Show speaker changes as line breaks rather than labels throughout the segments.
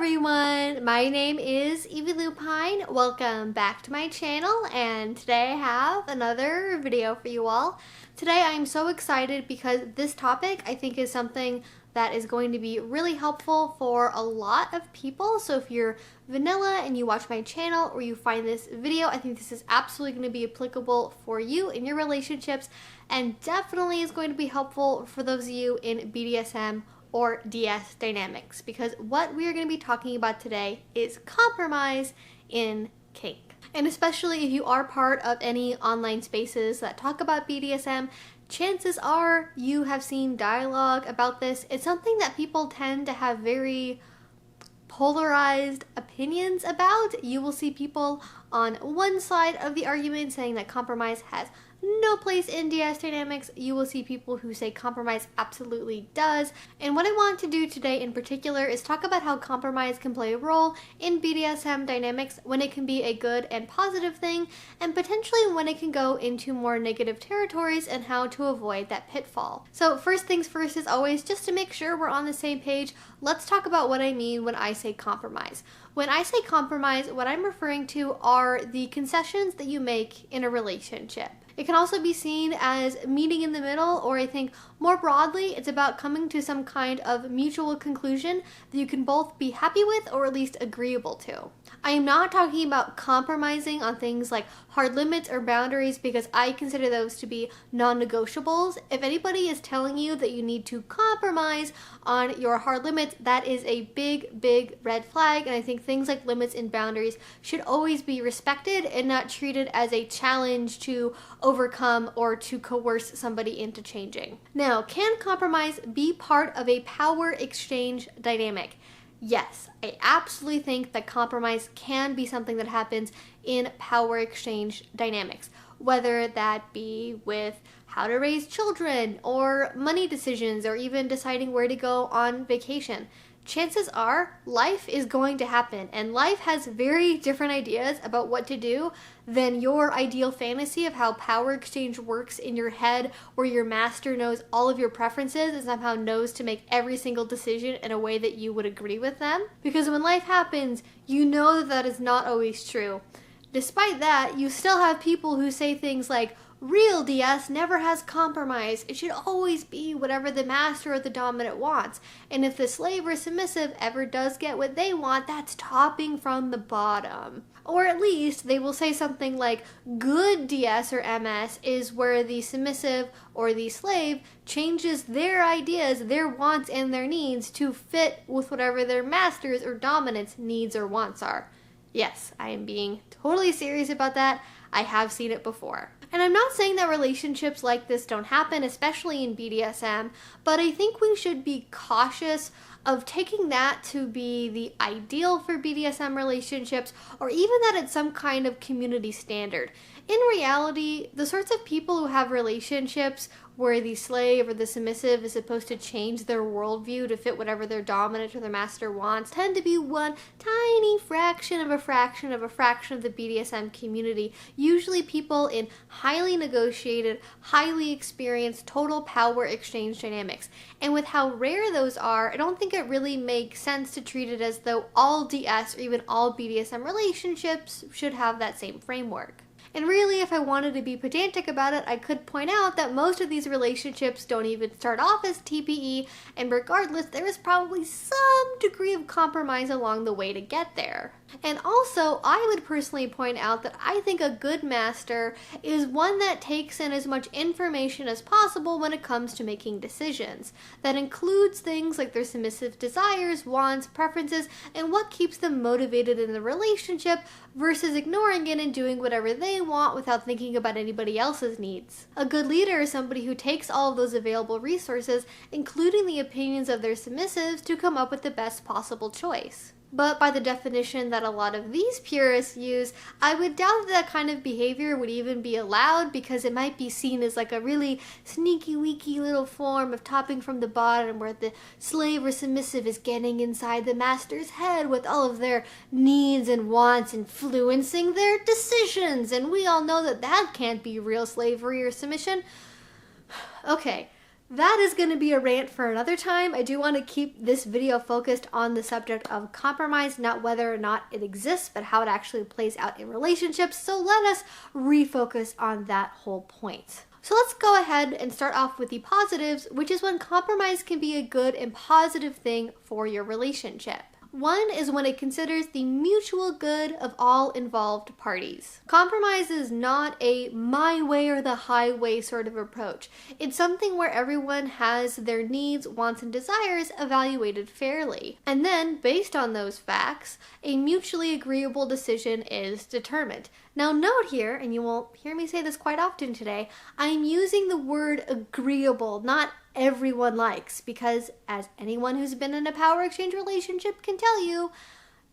everyone, my name is Evie Lupine. Welcome back to my channel, and today I have another video for you all. Today I'm so excited because this topic I think is something that is going to be really helpful for a lot of people. So if you're vanilla and you watch my channel or you find this video, I think this is absolutely going to be applicable for you in your relationships, and definitely is going to be helpful for those of you in BDSM or DS dynamics, because what we are going to be talking about today is compromise in kink. And especially if you are part of any online spaces that talk about BDSM, chances are you have seen dialogue about this. It's something that people tend to have very polarized opinions about. You will see people on one side of the argument saying that compromise has no place in DS dynamics. You will see people who say compromise absolutely does. And what I want to do today in particular is talk about how compromise can play a role in BDSM dynamics, when it can be a good and positive thing, and potentially when it can go into more negative territories, and how to avoid that pitfall. So first things first, is always, just to make sure we're on the same page, let's talk about what I mean when I say compromise. When I say compromise, what I'm referring to are the concessions that you make in a relationship. It can also be seen as meeting in the middle, or I think more broadly, it's about coming to some kind of mutual conclusion that you can both be happy with, or at least agreeable to. I am not talking about compromising on things like hard limits or boundaries, because I consider those to be non-negotiables. If anybody is telling you that you need to compromise on your hard limits, that is a big red flag, and I think things like limits and boundaries should always be respected and not treated as a challenge to overcome or to coerce somebody into changing. Now, can compromise be part of a power exchange dynamic? Yes, I absolutely think that compromise can be something that happens in power exchange dynamics, whether that be with how to raise children, or money decisions, or even deciding where to go on vacation. Chances are life is going to happen, and life has very different ideas about what to do than your ideal fantasy of how power exchange works in your head, where your master knows all of your preferences and somehow knows to make every single decision in a way that you would agree with them. Because when life happens, you know that that is not always true. Despite that, you still have people who say things like, real DS never has compromise. It should always be whatever the master or the dominant wants. And if the slave or submissive ever does get what they want, that's topping from the bottom. Or at least they will say something like, good DS or MS is where the submissive or the slave changes their ideas, their wants, and their needs to fit with whatever their master's or dominant's needs or wants are. Yes, I am being totally serious about that. I have seen it before. And I'm not saying that relationships like this don't happen, especially in BDSM, but I think we should be cautious of taking that to be the ideal for BDSM relationships, or even that it's some kind of community standard. In reality, the sorts of people who have relationships where the slave or the submissive is supposed to change their worldview to fit whatever their dominant or their master wants tend to be one tiny fraction of a fraction of the BDSM community. Usually people in highly negotiated, highly experienced, total power exchange dynamics. And with how rare those are, I don't think it really makes sense to treat it as though all DS or even all BDSM relationships should have that same framework. And really, if I wanted to be pedantic about it, I could point out that most of these relationships don't even start off as TPE, and regardless, there is probably some degree of compromise along the way to get there. And also, I would personally point out that I think a good master is one that takes in as much information as possible when it comes to making decisions. That includes things like their submissive desires, wants, preferences, and what keeps them motivated in the relationship, versus ignoring it and doing whatever they want without thinking about anybody else's needs. A good leader is somebody who takes all of those available resources, including the opinions of their submissives, to come up with the best possible choice. But by the definition that a lot of these purists use, I would doubt that kind of behavior would even be allowed, because it might be seen as like a really sneaky weaky little form of topping from the bottom, where the slave or submissive is getting inside the master's head with all of their needs and wants, influencing their decisions. And we all know that that can't be real slavery or submission. Okay, That is going to be a rant for another time. I do want to keep this video focused on the subject of compromise, not whether or not it exists, but how it actually plays out in relationships. So let us refocus on that whole point. So let's go ahead and start off with the positives, which is when compromise can be a good and positive thing for your relationship. One is when it considers the mutual good of all involved parties. Compromise is not a my way or the highway sort of approach. It's something where everyone has their needs, wants, and desires evaluated fairly. And then, based on those facts, a mutually agreeable decision is determined. Now note here, and you won't hear me say this quite often today, I'm using the word agreeable, not everyone likes, because as anyone who's been in a power exchange relationship can tell you,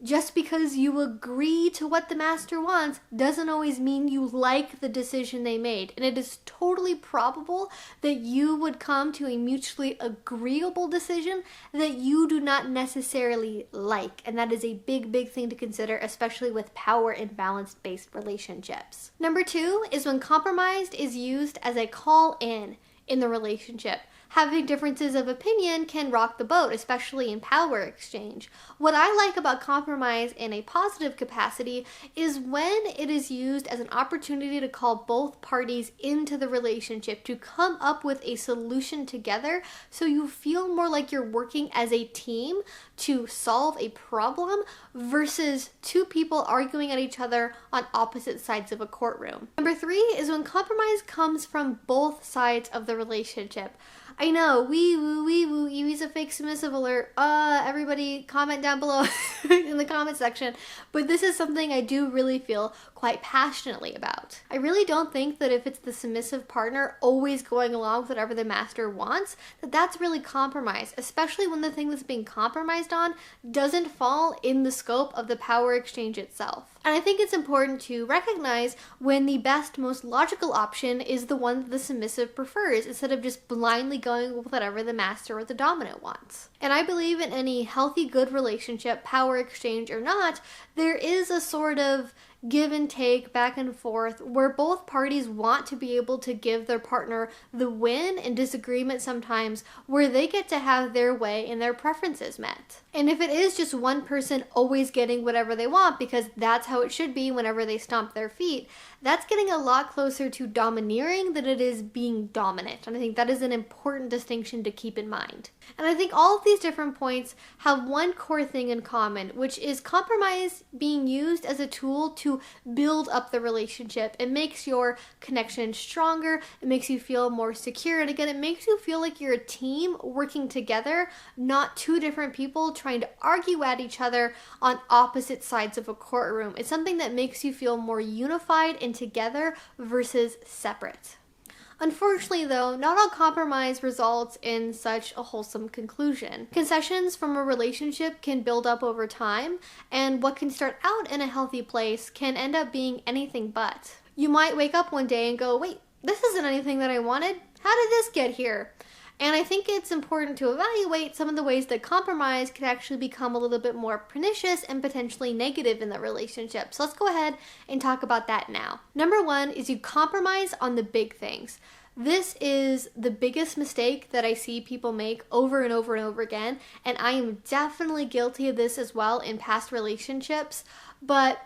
just because you agree to what the master wants doesn't always mean you like the decision they made. And it is totally probable that you would come to a mutually agreeable decision that you do not necessarily like. And that is a big, big thing to consider, especially with power imbalance-based relationships. Number two is when compromise is used as a call-in the relationship. Having differences of opinion can rock the boat, especially in power exchange. What I like about compromise in a positive capacity is when it is used as an opportunity to call both parties into the relationship, to come up with a solution together so you feel more like you're working as a team to solve a problem versus two people arguing at each other on opposite sides of a courtroom. Number three is when compromise comes from both sides of the relationship. I know, wee woo, Evie's a fake submissive alert. Everybody comment down below in the comment section. But this is something I do really feel quite passionately about. I really don't think that if it's the submissive partner always going along with whatever the master wants, that's really compromise, especially when the thing that's being compromised on doesn't fall in the scope of the power exchange itself. And I think it's important to recognize when the best, most logical option is the one that the submissive prefers, instead of just blindly going with whatever the master or the dominant wants. And I believe in any healthy, good relationship, power exchange or not, there is a sort of give and take, back and forth, where both parties want to be able to give their partner the win, and disagreement sometimes where they get to have their way and their preferences met. And if it is just one person always getting whatever they want because that's how it should be whenever they stomp their feet, that's getting a lot closer to domineering than it is being dominant. And I think that is an important distinction to keep in mind. And I think all of these different points have one core thing in common, which is compromise being used as a tool to build up the relationship. It makes your connection stronger, it makes you feel more secure, and again, it makes you feel like you're a team working together, not two different people trying to argue at each other on opposite sides of a courtroom. It's something that makes you feel more unified and together versus separate. Unfortunately, though, not all compromise results in such a wholesome conclusion. Concessions from a relationship can build up over time, and what can start out in a healthy place can end up being anything but. You might wake up one day and go, wait, this isn't anything that I wanted. How did this get here? And I think it's important to evaluate some of the ways that compromise can actually become a little bit more pernicious and potentially negative in the relationship. So let's go ahead and talk about that now. Number one is you compromise on the big things. This is the biggest mistake that I see people make over and over and over again, and I am definitely guilty of this as well in past relationships. But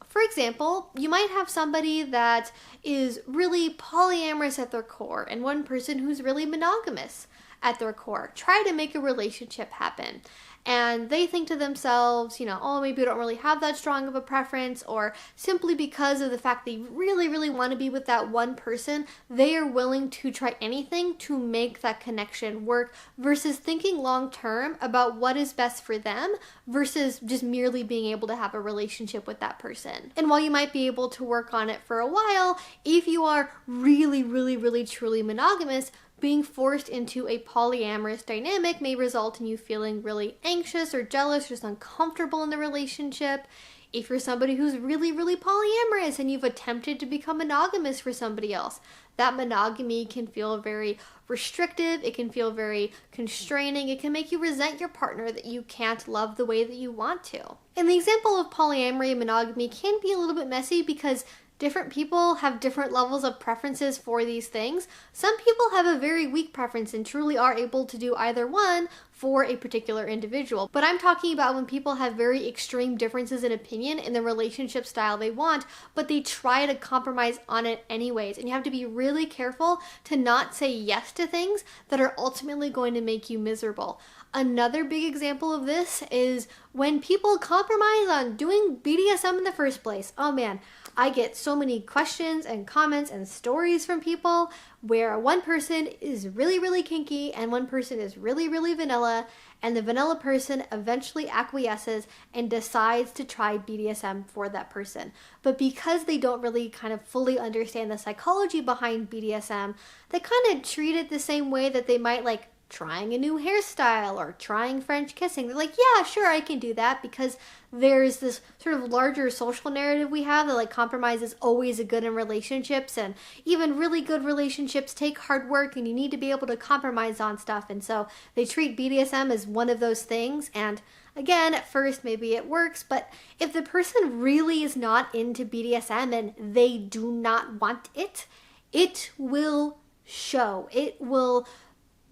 for example, you might have somebody that is really polyamorous at their core and one person who's really monogamous at their core. Try to make a relationship happen. And they think to themselves, oh, maybe we don't really have that strong of a preference, or simply because of the fact they really, really want to be with that one person, they are willing to try anything to make that connection work versus thinking long term about what is best for them versus just merely being able to have a relationship with that person. And while you might be able to work on it for a while, if you are really, really, really, truly monogamous, being forced into a polyamorous dynamic may result in you feeling really anxious or jealous or just uncomfortable in the relationship. If you're somebody who's really, really polyamorous and you've attempted to become monogamous for somebody else, that monogamy can feel very restrictive, it can feel very constraining, it can make you resent your partner that you can't love the way that you want to. And the example of polyamory and monogamy can be a little bit messy because different people have different levels of preferences for these things. Some people have a very weak preference and truly are able to do either one for a particular individual. But I'm talking about when people have very extreme differences in opinion in the relationship style they want, but they try to compromise on it anyways. And you have to be really careful to not say yes to things that are ultimately going to make you miserable. Another big example of this is when people compromise on doing BDSM in the first place. Oh man, I get so many questions and comments and stories from people where one person is really, really kinky and one person is really, really vanilla, and the vanilla person eventually acquiesces and decides to try BDSM for that person. But because they don't really kind of fully understand the psychology behind BDSM, they kind of treat it the same way that they might like trying a new hairstyle or trying French kissing. They're like, yeah, sure, I can do that, because there's this sort of larger social narrative we have that like compromise is always a good in relationships, and even really good relationships take hard work and you need to be able to compromise on stuff. And so they treat BDSM as one of those things. And again, at first maybe it works, but if the person really is not into BDSM and they do not want it, it will show. It will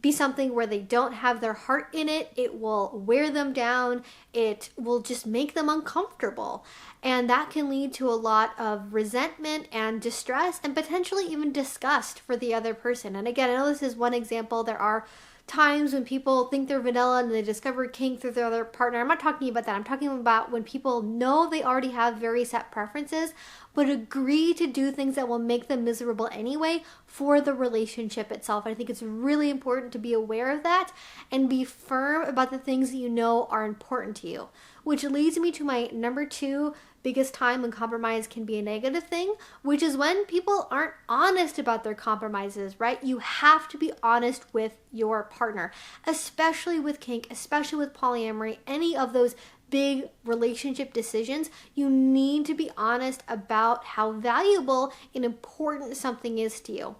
be something where they don't have their heart in it. It will wear them down. It will just make them uncomfortable. And that can lead to a lot of resentment and distress and potentially even disgust for the other person. And again, I know this is one example. There are times when people think they're vanilla and they discover kink through their other partner. I'm not talking about that. I'm talking about when people know they already have very set preferences, but agree to do things that will make them miserable anyway for the relationship itself. I think it's really important to be aware of that and be firm about the things that you know are important to you. Which leads me to my number 2 biggest time when compromise can be a negative thing, which is when people aren't honest about their compromises, right? You have to be honest with your partner, especially with kink, especially with polyamory, any of those big relationship decisions. You need to be honest about how valuable and important something is to you.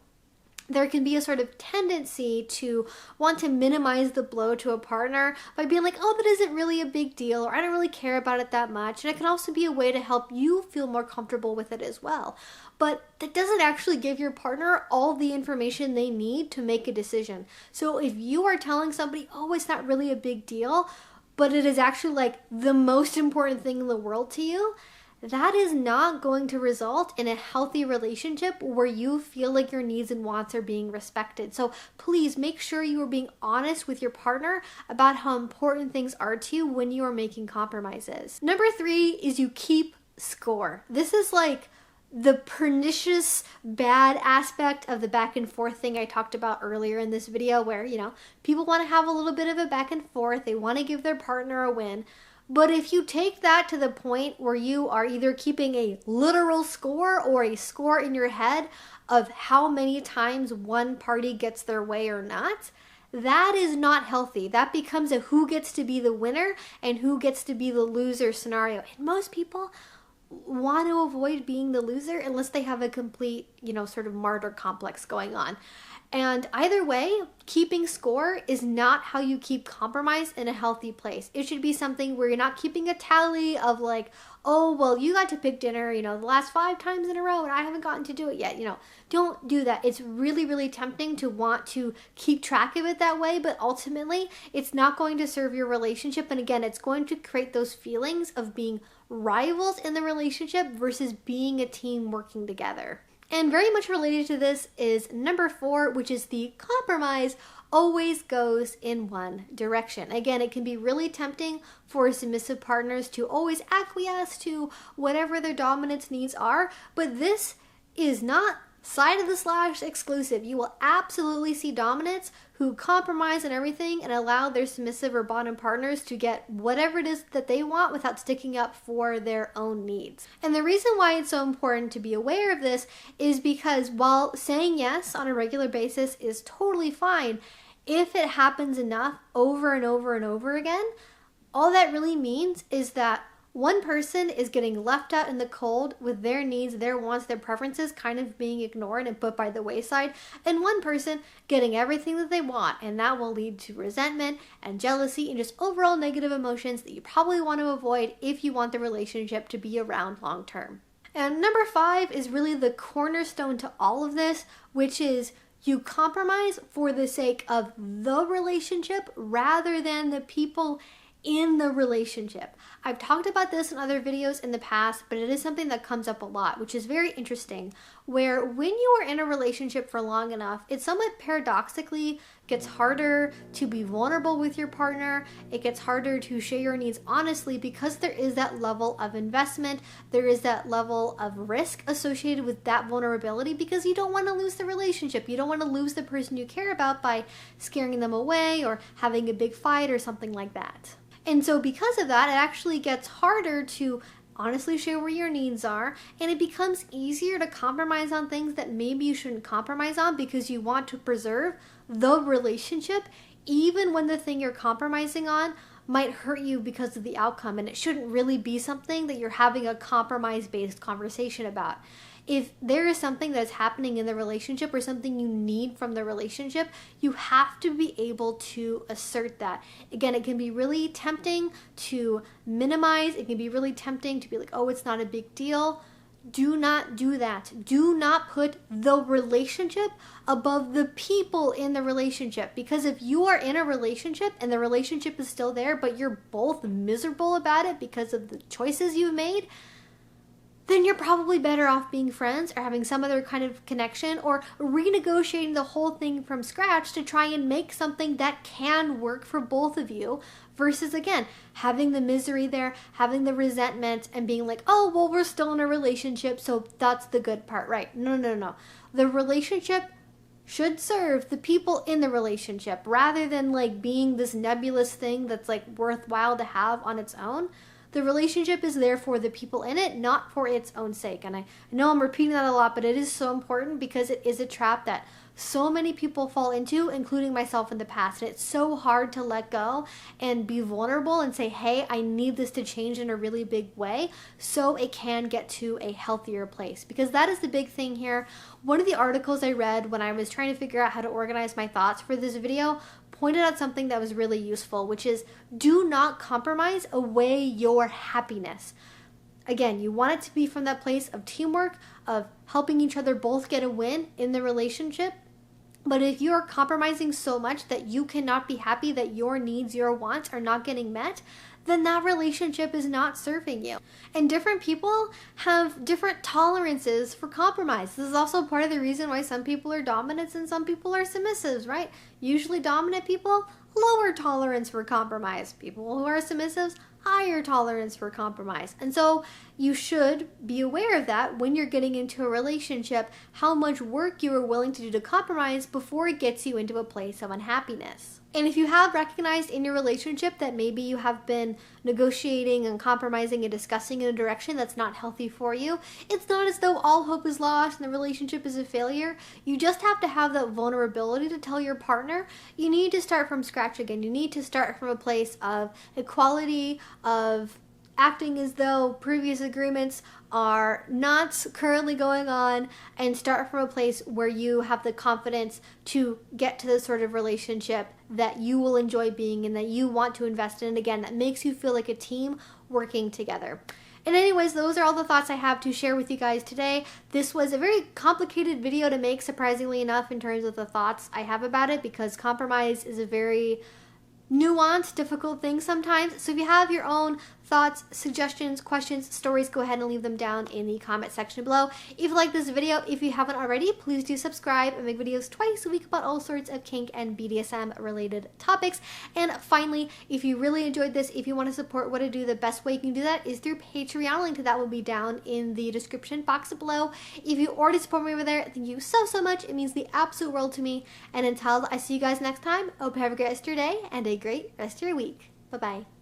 There can be a sort of tendency to want to minimize the blow to a partner by being like, oh, that isn't really a big deal, or I don't really care about it that much. And it can also be a way to help you feel more comfortable with it as well. But that doesn't actually give your partner all the information they need to make a decision. So if you are telling somebody, oh, it's not really a big deal, but it is actually like the most important thing in the world to you, that is not going to result in a healthy relationship where you feel like your needs and wants are being respected. So please make sure you are being honest with your partner about how important things are to you when you are making compromises. Number 3 is you keep score. This is like the pernicious bad aspect of the back and forth thing I talked about earlier in this video, where, you know, people want to have a little bit of a back and forth. They want to give their partner a win. But if you take that to the point where you are either keeping a literal score or a score in your head of how many times one party gets their way or not, that is not healthy. That becomes a who gets to be the winner and who gets to be the loser scenario. And most people want to avoid being the loser unless they have a complete, you know, sort of martyr complex going on. And either way, keeping score is not how you keep compromise in a healthy place. It should be something where you're not keeping a tally of like, oh, well, you got to pick dinner, you know, the last 5 times in a row and I haven't gotten to do it yet. You know, don't do that. It's really, really tempting to want to keep track of it that way, but ultimately it's not going to serve your relationship. And again, it's going to create those feelings of being rivals in the relationship versus being a team working together. And very much related to this is number 4, which is the compromise always goes in one direction. Again, it can be really tempting for submissive partners to always acquiesce to whatever their dominance needs are, but this is not side of the slash exclusive. You will absolutely see dominants who compromise on everything and allow their submissive or bottom partners to get whatever it is that they want without sticking up for their own needs. And the reason why it's so important to be aware of this is because while saying yes on a regular basis is totally fine, if it happens enough over and over and over again, all that really means is that one person is getting left out in the cold with their needs, their wants, their preferences kind of being ignored and put by the wayside, and one person getting everything that they want, and that will lead to resentment and jealousy and just overall negative emotions that you probably want to avoid if you want the relationship to be around long term. And number 5 is really the cornerstone to all of this, which is you compromise for the sake of the relationship rather than the people in the relationship. I've talked about this in other videos in the past, but it is something that comes up a lot, which is very interesting, where when you are in a relationship for long enough, it somewhat paradoxically gets harder to be vulnerable with your partner. It gets harder to share your needs honestly because there is that level of investment. There is that level of risk associated with that vulnerability because you don't want to lose the relationship. You don't want to lose the person you care about by scaring them away or having a big fight or something like that. And so because of that, it actually gets harder to honestly share where your needs are, and it becomes easier to compromise on things that maybe you shouldn't compromise on because you want to preserve the relationship, even when the thing you're compromising on might hurt you because of the outcome, and it shouldn't really be something that you're having a compromise-based conversation about. If there is something that's happening in the relationship or something you need from the relationship, you have to be able to assert that. Again, it can be really tempting to minimize. It can be really tempting to be like, oh, it's not a big deal. Do not do that. Do not put the relationship above the people in the relationship. Because if you are in a relationship and the relationship is still there, but you're both miserable about it because of the choices you've made, then you're probably better off being friends or having some other kind of connection or renegotiating the whole thing from scratch to try and make something that can work for both of you versus, again, having the misery there, having the resentment and being like, oh, well, we're still in a relationship, so that's the good part, right? No. The relationship should serve the people in the relationship rather than like being this nebulous thing that's like worthwhile to have on its own. The relationship is there for the people in it, not for its own sake. And I know I'm repeating that a lot, but it is so important because it is a trap that so many people fall into, including myself in the past. And it's so hard to let go and be vulnerable and say, hey, I need this to change in a really big way so it can get to a healthier place. Because that is the big thing here. One of the articles I read when I was trying to figure out how to organize my thoughts for this video pointed out something that was really useful, which is do not compromise away your happiness. Again, you want it to be from that place of teamwork, of helping each other both get a win in the relationship. But if you are compromising so much that you cannot be happy, that your needs, your wants are not getting met, then that relationship is not serving you. And different people have different tolerances for compromise. This is also part of the reason why some people are dominants and some people are submissives, right? Usually dominant people, lower tolerance for compromise. People who are submissives, higher tolerance for compromise. And so you should be aware of that when you're getting into a relationship, how much work you are willing to do to compromise before it gets you into a place of unhappiness. And if you have recognized in your relationship that maybe you have been negotiating and compromising and discussing in a direction that's not healthy for you, it's not as though all hope is lost and the relationship is a failure. You just have to have that vulnerability to tell your partner you need to start from scratch again. You need to start from a place of equality, of acting as though previous agreements are not currently going on, and start from a place where you have the confidence to get to the sort of relationship that you will enjoy being in, that you want to invest in, and again, that makes you feel like a team working together. And anyways, those are all the thoughts I have to share with you guys today. This was a very complicated video to make, surprisingly enough, in terms of the thoughts I have about it, because compromise is a very nuanced, difficult thing sometimes. So if you have your own thoughts, suggestions, questions, stories, go ahead and leave them down in the comment section below. If you like this video, if you haven't already, please do subscribe. I make videos twice a week about all sorts of kink and BDSM related topics. And finally, if you really enjoyed this, if you want to support what I do, the best way you can do that is through Patreon. Link to that will be down in the description box below. If you already support me over there, thank you so much. It means the absolute world to me. And until I see you guys next time, I hope you have a great rest of your day and a great rest of your week. Bye-bye.